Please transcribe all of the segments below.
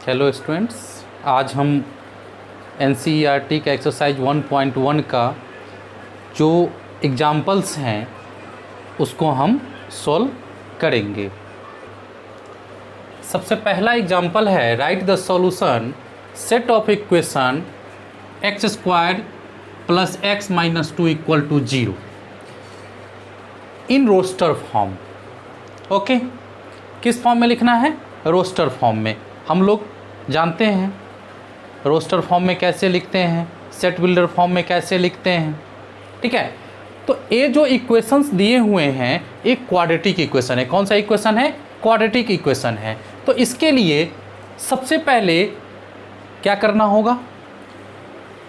Hello students, आज हम NCERT का एक्सरसाइज 1.1 का जो एग्जाम्पल्स हैं उसको हम सॉल्व करेंगे। सबसे पहला एग्जाम्पल है write the solution set of equation x square plus x minus 2 equal to 0 in roster form. Okay, किस फॉर्म में लिखना है? रोस्टर फॉर्म में। हम लोग जानते हैं रोस्टर फॉर्म में कैसे लिखते हैं, सेट बिल्डर फॉर्म में कैसे लिखते हैं। ठीक है, तो ये जो इक्वेशंस दिए हुए हैं एक क्वाड्रेटिक इक्वेशन है। कौन सा इक्वेशन है? क्वाड्रेटिक इक्वेशन है। तो इसके लिए सबसे पहले क्या करना होगा?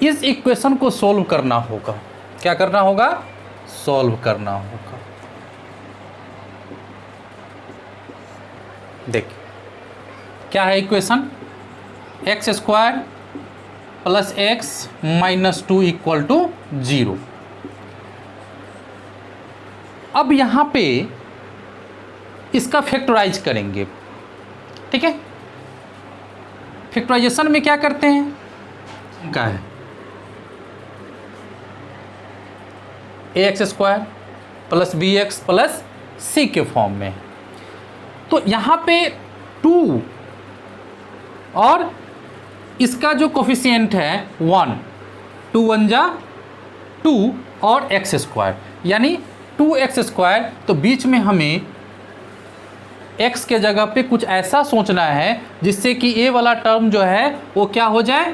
इस इक्वेशन को सॉल्व करना होगा। क्या करना होगा? सॉल्व करना होगा। देखिए क्या है equation, x square plus x minus 2 equal to 0। अब यहाँ पे इसका फैक्टराइज करेंगे। ठीक है, फैक्टराइजेशन में क्या करते हैं? क्या है? A x square plus B x plus C के फॉर्म में। तो यहाँ पे 2 और इसका जो कोफिशिएंट है 1, 2 1 जा 2 और एक्स स्क्वायर यानी 2x स्क्वायर। तो बीच में हमें x के जगह पे कुछ ऐसा सोचना है जिससे कि a वाला टर्म जो है वो क्या हो जाए,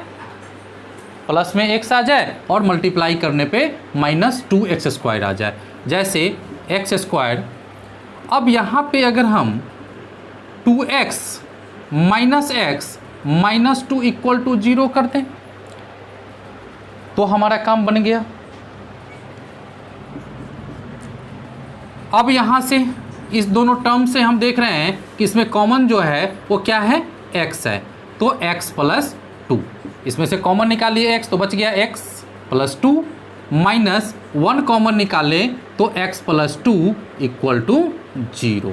प्लस में x आ जाए और मल्टीप्लाई करने पे माइनस 2x स्क्वायर आ जाए। जैसे x स्क्वायर, अब यहाँ पे अगर हम 2x minus x minus 2 equal to 0 कर दें तो हमारा काम बन गया। अब यहाँ से इस दोनों टर्म से हम देख रहे हैं कि इसमें कॉमन जो है वो क्या है? x है। तो x प्लस 2, इसमें से कॉमन निकालिए x तो बच गया x प्लस 2 माइनस 1 कॉमन निकाले तो x प्लस 2 इक्वल टू 0।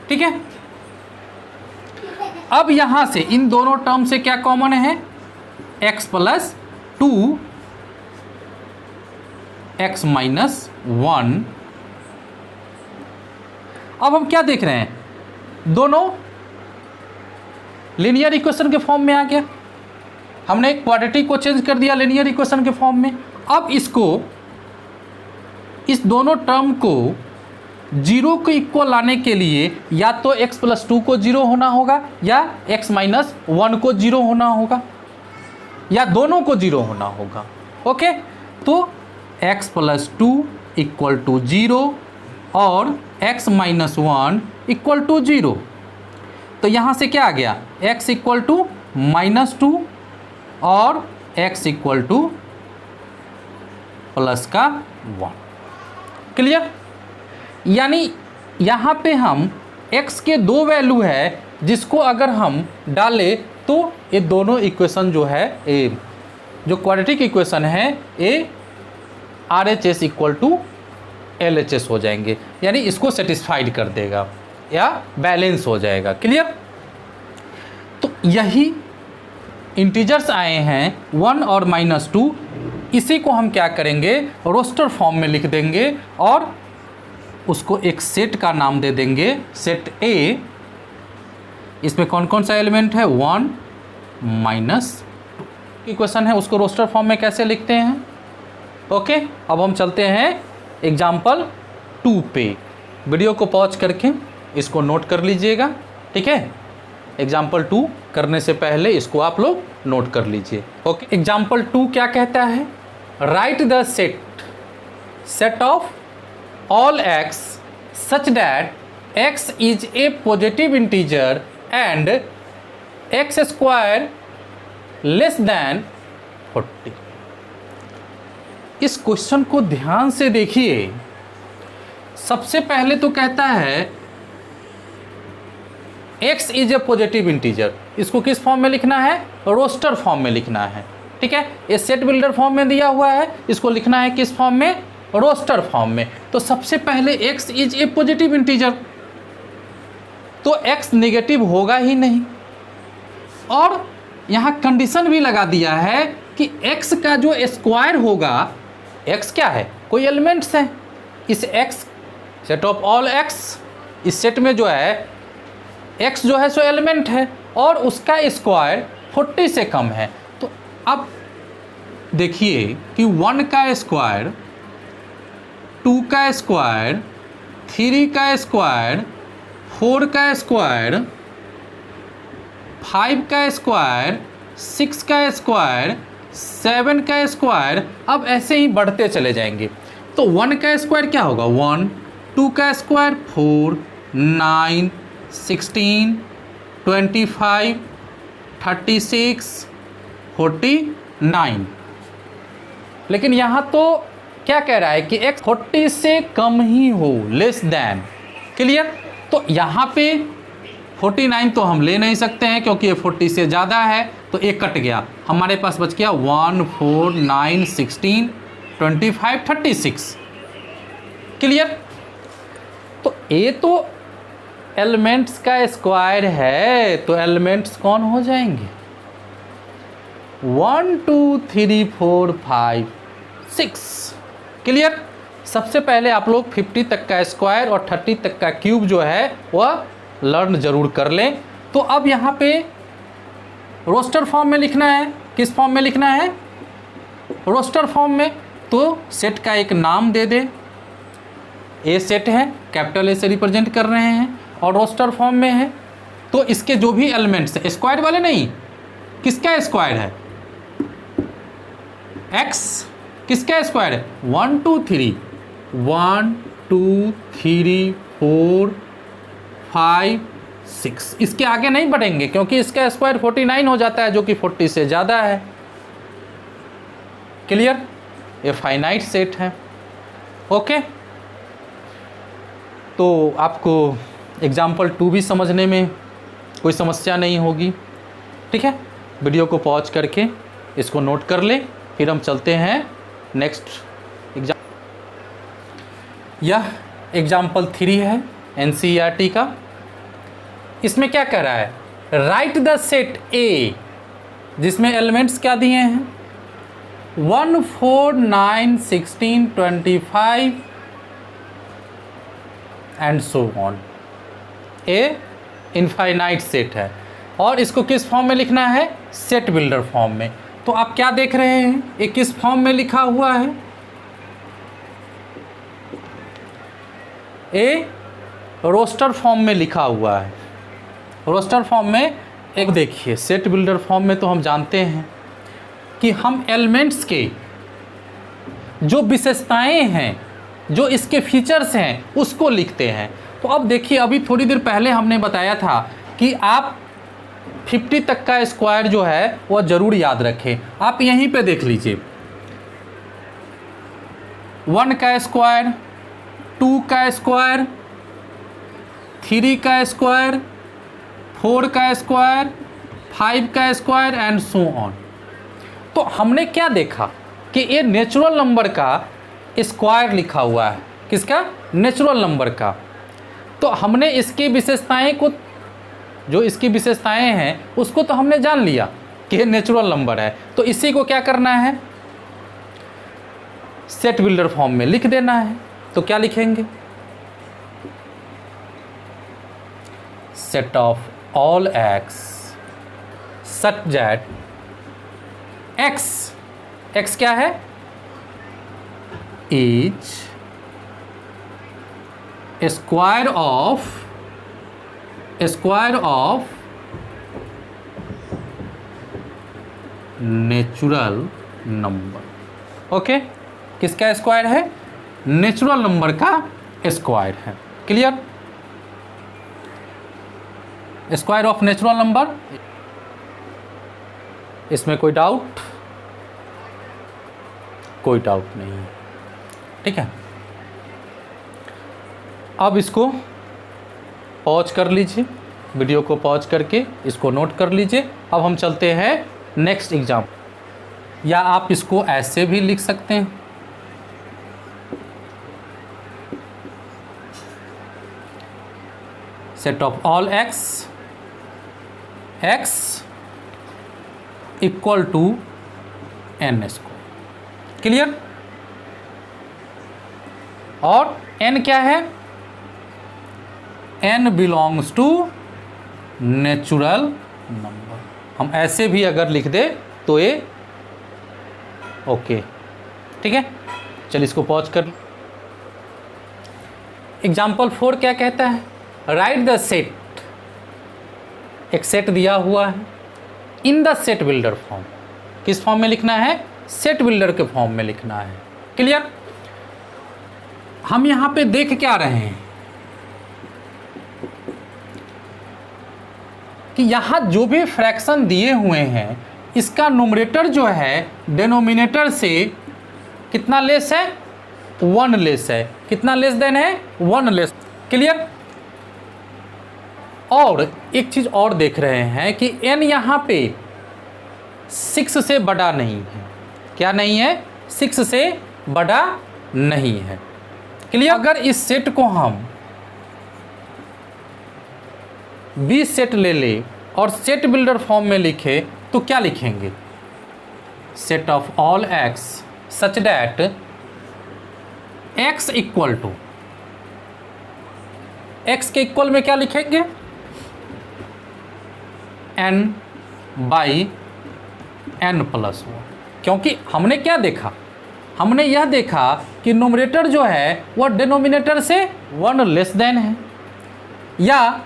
ठीक है, अब यहाँ से इन दोनों टर्म से क्या कॉमन है? x plus 2 x minus 1। अब हम क्या देख रहे हैं? दोनों लीनियर इक्वेशन के फॉर्म में आ गया। हमने क्वाड्रेटिक को चेंज कर दिया लीनियर इक्वेशन के फॉर्म में। अब इसको, इस दोनों टर्म को 0 को इक्वल लाने के लिए या तो x प्लस 2 को 0 होना होगा या x माइनस 1 को 0 होना होगा या दोनों को 0 होना होगा। ओके, तो x प्लस 2 इक्वल टू 0 और x माइनस 1 इक्वल टू 0। तो यहाँ से क्या आ गया? x इक्वल टू माइनस 2 और x इक्वल टू प्लस का 1। क्लियर? यानी यहाँ पे हम x के दो वैल्यू है जिसको अगर हम डालें तो ये दोनों इक्वेशन जो है, ये जो क्वाड्रेटिक इक्वेशन है ये RHS इक्वल टू LHS हो जाएंगे। यानी इसको सेटिस्फाइड कर देगा या बैलेंस हो जाएगा। क्लियर? तो यही इंटीजर्स आए हैं 1 और माइनस 2, इसी को हम क्या करेंगे? रोस्टर फॉर्म में लिख देंगे और उसको एक सेट का नाम दे देंगे, सेट A। इसमें कौन कौन सा एलिमेंट है? 1 माइनस 2 इक्वेशन है, उसको रोस्टर फॉर्म में कैसे लिखते हैं? ओके, अब हम चलते हैं एग्जाम्पल 2 पे। वीडियो को पॉज करके इसको नोट कर लीजिएगा। ठीक है, एग्जाम्पल 2 करने से पहले इसको आप लोग नोट कर लीजिए। ओके, एग्जाम्पल 2 क्या कहता है? Write the set of all x such that x is a positive integer and x square less than 40। इस क्वेश्चन को ध्यान से देखिए। सबसे पहले तो कहता है x is a positive integer. इसको किस फॉर्म में लिखना है? रोस्टर फॉर्म में लिखना है। ठीक है, ये सेट बिल्डर फॉर्म में दिया हुआ है, इसको लिखना है किस फॉर्म में? रोस्टर फॉर्म में। तो सबसे पहले x is a positive integer, तो x नेगेटिव होगा ही नहीं। और यहाँ कंडीशन भी लगा दिया है कि x का जो स्क्वायर होगा, x क्या है, कोई एलिमेंट्स हैं, इस x set of all x, इस सेट में जो है x जो है सो एलिमेंट है और उसका स्क्वायर 40 से कम है। तो अब देखिए कि 1 का स्क्वायर, 2 का स्क्वायर, 3 का स्क्वायर, 4 का स्क्वायर, 5 का स्क्वायर, 6 का स्क्वायर, 7 का स्क्वायर, अब ऐसे ही बढ़ते चले जाएंगे। तो 1 का स्क्वायर क्या होगा 1, 2 का स्क्वायर 4, 9, 16, 25, 36, 49। लेकिन यहाँ तो क्या कह रहा है कि x 40 से कम ही हो, लेस देन। क्लियर? तो यहाँ पे 49 तो हम ले नहीं सकते हैं क्योंकि ये 40 से ज़्यादा है, तो एक कट गया, हमारे पास बच गया 1, 4, 9, 16, 25, 36। क्लियर? तो ये तो एलिमेंट्स का स्क्वायर है, तो एलिमेंट्स कौन हो जाएंगे 1, 2, 3, 4, 5, 6। क्लियर? सबसे पहले आप लोग 50 तक का स्क्वायर और 30 तक का क्यूब जो है वह लर्न जरूर कर लें। तो अब यहाँ पे रोस्टर फॉर्म में लिखना है। किस फॉर्म में लिखना है? रोस्टर फॉर्म में। तो सेट का एक नाम दे दे, ए सेट है, कैपिटल ए से रिप्रेजेंट कर रहे हैं और रोस्टर फॉर्म में है। तो इसके जो भी एलिमेंट्स हैं, स्क्वायर वाले नहीं, किसका स्क्वायर है x, किसका स्क्वायर है 1, 2, 3, 1, 2, 3, 4, 5, 6। इसके आगे नहीं बढ़ेंगे क्योंकि इसका स्क्वायर 49 हो जाता है जो कि 40 से ज़्यादा है। क्लियर? ये फाइनाइट सेट है। ओके, तो आपको एग्जाम्पल 2 भी समझने में कोई समस्या नहीं होगी। ठीक है, वीडियो को पॉज करके इसको नोट कर ले, फिर हम चलते हैं नेक्स्ट एग्जाम। यह एग्जाम्पल 3 है NCERT का। इसमें क्या कह रहा है, राइट द सेट A जिसमें एलिमेंट्स क्या दिए हैं 1, 4, 9, 16, 25 and so on. A infinite set है और इसको किस फॉर्म में लिखना है, सेट बिल्डर फॉर्म में। तो आप क्या देख रहे हैं, ये किस फॉर्म में लिखा हुआ है, ए रोस्टर फॉर्म में लिखा हुआ है। रोस्टर फॉर्म में एक देखिए, सेट बिल्डर फॉर्म में तो हम जानते हैं कि हम एलिमेंट्स के जो विशेषताएं हैं, जो इसके फीचर्स हैं, उसको लिखते हैं। तो अब देखिए, अभी थोड़ी देर पहले हमने बताया था कि आप 50 तक का स्क्वायर जो है वह ज़रूर याद रखें। आप यहीं पे देख लीजिए, 1 का स्क्वायर, 2 का स्क्वायर, 3 का स्क्वायर, 4 का स्क्वायर, 5 का स्क्वायर एंड सो ऑन। तो हमने क्या देखा कि ये नेचुरल नंबर का स्क्वायर लिखा हुआ है। किसका? नेचुरल नंबर का। तो हमने इसकी विशेषताएं को, जो इसकी विशेषताएं हैं उसको तो हमने जान लिया कि ये नेचुरल नंबर है। तो इसी को क्या करना है, सेट बिल्डर फॉर्म में लिख देना है। तो क्या लिखेंगे, set of all x such that x क्या है, is square of natural number. Okay, किसका स्क्वायर है, नेचुरल नंबर का स्क्वायर है। Clear? Square of natural number, इसमें कोई डाउट? कोई डाउट नहीं है। ठीक है, अब इसको पॉज कर लीजिए, वीडियो को पॉज करके इसको नोट कर लीजिए। अब हम चलते हैं नेक्स्ट एग्जाम, या आप इसको ऐसे भी लिख सकते हैं, set of all x equal to n square. Clear? और n क्या है? n belongs to natural number. हम ऐसे भी अगर लिख दे तो ये ओके। ठीक है, चलिए इसको पॉज कर। एग्जाम्पल 4 क्या कहता है? Write the set. एक सेट दिया हुआ है in the set builder form. किस फॉर्म में लिखना है? सेट बिल्डर के फॉर्म में लिखना है। क्लियर? हम यहां पे देख क्या रहे हैं कि यहाँ जो भी फ्रैक्शन दिए हुए हैं इसका न्यूमरेटर जो है डिनोमिनेटर से कितना लेस है? 1 लेस है। कितना लेस देन है? 1 लेस। क्लियर? और एक चीज़ और देख रहे हैं कि n यहाँ पे 6 से बड़ा नहीं है। क्या नहीं है? 6 से बड़ा नहीं है। क्लियर? अगर इस सेट को हम बी सेट ले ले और सेट बिल्डर फॉर्म में लिखे तो क्या लिखेंगे? Set of all x such that x equal to, x के इक्वल में क्या लिखेंगे? n by n plus 1। क्योंकि हमने क्या देखा? हमने यह देखा कि न्यूमरेटर जो है वह डिनोमिनेटर से 1 लेस देन है, या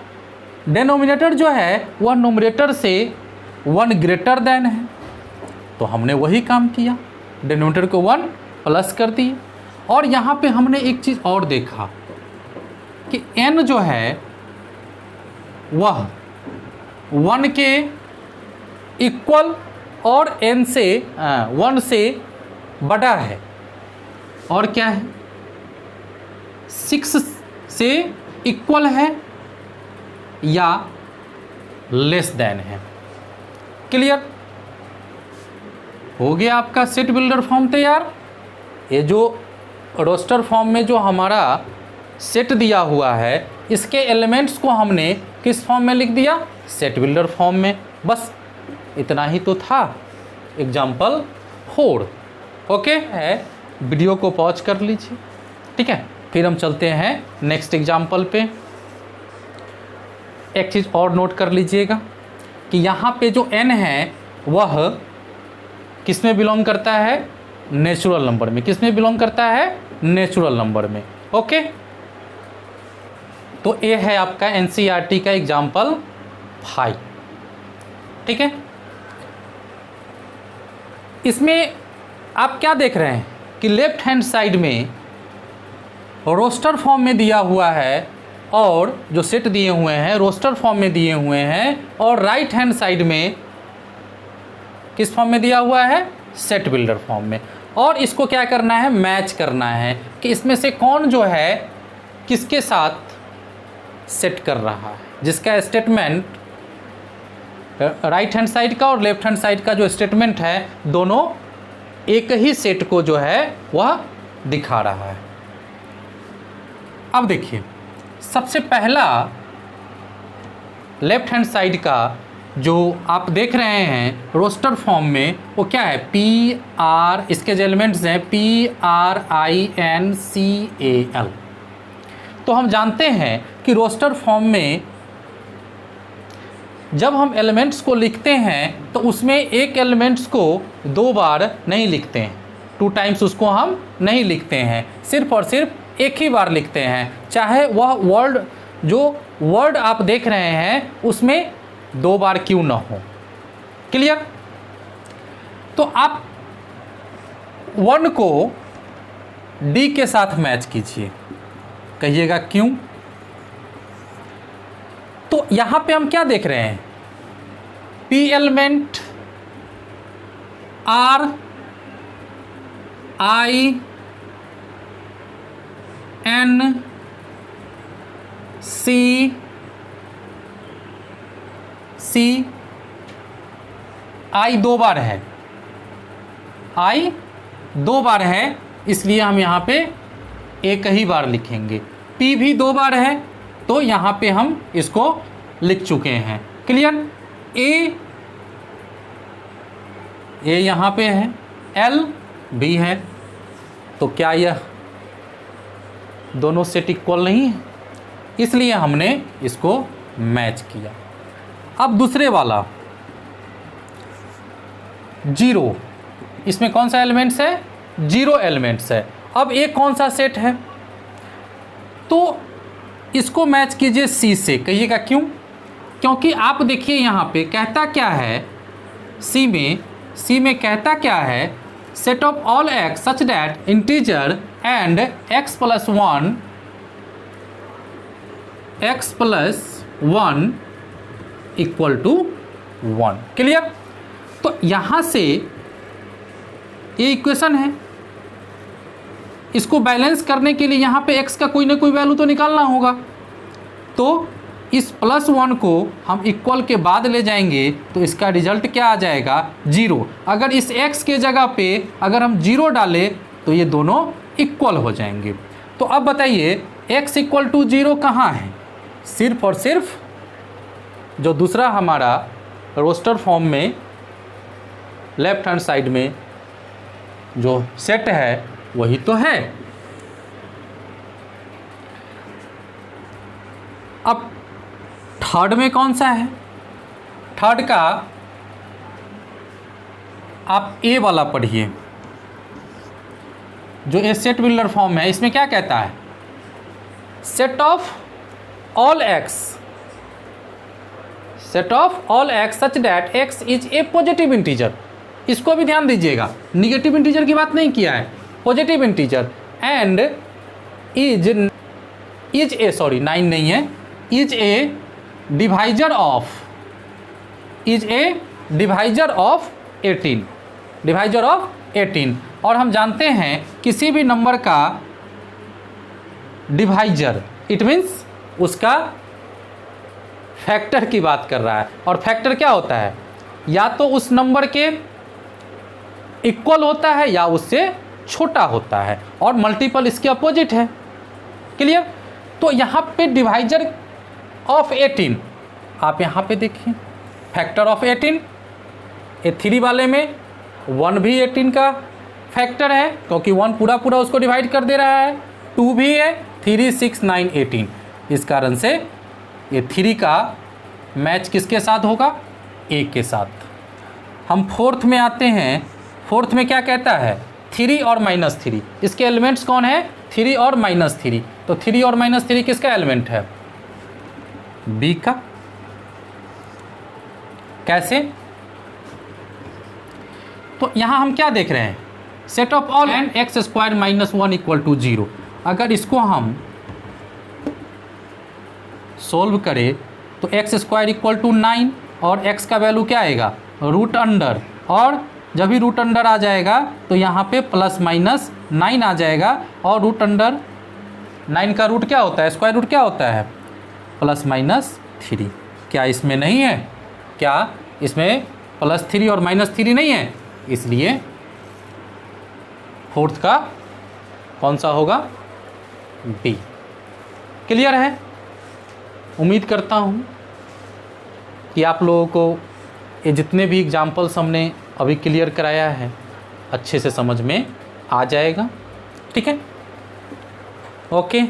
डिनोमिनेटर जो है वह न्यूमरेटर से 1 ग्रेटर देन है। तो हमने वही काम किया, डिनोमिनेटर को 1 प्लस कर दिए। और यहाँ पे हमने एक चीज़ और देखा कि n जो है वह 1 के इक्वल और n से 1 से बड़ा है। और क्या है? 6 से इक्वल है या लेस देन है। क्लियर? हो गया आपका सेट बिल्डर फॉर्म तैयार। ये जो रोस्टर फॉर्म में जो हमारा सेट दिया हुआ है इसके एलिमेंट्स को हमने किस फॉर्म में लिख दिया? सेट बिल्डर फॉर्म में। बस इतना ही तो था एग्जाम्पल 4। ओके है, वीडियो को पॉज कर लीजिए। ठीक है, फिर हम चलते हैं नेक्स्ट एग्जाम्पल पे। एक चीज़ और नोट कर लीजिएगा कि यहाँ पे जो n है वह किस में बिलोंग करता है? नेचुरल नंबर में। किस में बिलोंग करता है? नेचुरल नंबर में। ओके, तो ये है आपका NCERT का एग्जाम्पल 5। ठीक है, इसमें आप क्या देख रहे हैं कि लेफ्ट हैंड साइड में रोस्टर फॉर्म में दिया हुआ है और जो सेट दिए हुए हैं रोस्टर फॉर्म में दिए हुए हैं, और राइट हैंड साइड में किस फॉर्म में दिया हुआ है? सेट बिल्डर फॉर्म में। और इसको क्या करना है? मैच करना है कि इसमें से कौन जो है किसके साथ सेट कर रहा है, जिसका स्टेटमेंट राइट हैंड साइड का और लेफ्ट हैंड साइड का जो स्टेटमेंट है दोनों एक ही सेट को जो है वह दिखा रहा है। अब देखिए, सबसे पहला लेफ्ट हैंड साइड का जो आप देख रहे हैं रोस्टर फॉर्म में वो क्या है? PR, इसके जो एलिमेंट्स हैं PRINCAL। तो हम जानते हैं कि रोस्टर फॉर्म में जब हम एलिमेंट्स को लिखते हैं तो उसमें एक एलिमेंट्स को 2 बार नहीं लिखते हैं, 2 टाइम्स उसको हम नहीं लिखते हैं, सिर्फ और सिर्फ एक ही बार लिखते हैं, चाहे वह वर्ड जो वर्ड आप देख रहे हैं उसमें 2 बार क्यों ना हो। क्लियर? तो आप 1 को D के साथ मैच कीजिए, कहिएगा क्यों? तो यहाँ पे हम क्या देख रहे हैं? P element R I N C I 2 बार है, I 2 बार है, इसलिए हम यहाँ पे एक ही बार लिखेंगे। P भी 2 बार है तो यहाँ पे हम इसको लिख चुके हैं। क्लियर? A ए यहाँ पे है, एल बी है, तो क्या यह दोनों सेट इक्वल नहीं है? इसलिए हमने इसको मैच किया। अब दूसरे वाला 0, इसमें कौन सा एलिमेंट्स है? 0 एलिमेंट्स है। अब एक कौन सा सेट है? तो इसको मैच कीजिए सी से। कहिएगा क्यों? क्योंकि आप देखिए यहाँ पे कहता क्या है, सी में कहता क्या है, set of all x such that integer and x plus 1 equal to 1। Clear? तो यहाँ से ये इक्वेशन है, इसको बैलेंस करने के लिए यहाँ पे x का कोई ना कोई वैल्यू तो निकालना होगा। तो इस +1 को हम इक्वल के बाद ले जाएंगे तो इसका रिजल्ट क्या आ जाएगा? 0। अगर इस x के जगह पे अगर हम 0 डालें तो ये दोनों इक्वल हो जाएंगे। तो अब बताइए x इक्वल टू 0 कहाँ है? सिर्फ और सिर्फ जो दूसरा हमारा रोस्टर फॉर्म में लेफ्ट हैंड साइड में जो सेट है वही तो है। अब थर्ड में कौन सा है? थर्ड का आप ए वाला पढ़िए, जो ए सेट बिल्डर फॉर्म है। इसमें क्या कहता है? Set of all x such that x is a positive integer. इसको भी ध्यान दीजिएगा, निगेटिव इंटीजर की बात नहीं किया है, positive integer. And is a, sorry 9 नहीं है, इज ए डिवाइजर ऑफ 18। और हम जानते हैं किसी भी नंबर का डिवाइजर इट मीन्स उसका फैक्टर की बात कर रहा है। और फैक्टर क्या होता है? या तो उस नंबर के इक्वल होता है या उससे छोटा होता है, और मल्टीपल इसके अपोजिट है। क्लियर? तो यहाँ पे डिवाइजर ऑफ 18, आप यहाँ पे देखिए फैक्टर ऑफ 18, ये 3 वाले में 1 भी 18 का फैक्टर है क्योंकि 1 पूरा उसको डिवाइड कर दे रहा है, 2 भी है, 3 6 9 18। इस कारण से ये 3 का मैच किसके साथ होगा? ए के साथ। हम फोर्थ में आते हैं। फोर्थ में क्या कहता है? 3 और -3। इसके एलिमेंट्स कौन है? 3 और -3। तो 3 और -3 किसका एलिमेंट है? बी का। कैसे? तो यहाँ हम क्या देख रहे हैं? Set of all and x square -1 equal to 0। अगर इसको हम सोल्व करें तो एक्स स्क्वायर इक्वल टू 9 और x का वैल्यू क्या आएगा? रूट अंडर, और जब भी रूट अंडर आ जाएगा तो यहाँ पे +-9 आ जाएगा। और रूट अंडर 9 का रूट क्या होता है? स्क्वायर रूट क्या होता है? +-3। क्या इसमें नहीं है? क्या इसमें +3 और -3 नहीं है? इसलिए फोर्थ का कौन सा होगा? बी। क्लियर है? उम्मीद करता हूँ कि आप लोगों को ये जितने भी एग्जाम्पल्स हमने अभी क्लियर कराया है अच्छे से समझ में आ जाएगा। ठीक है? ओके।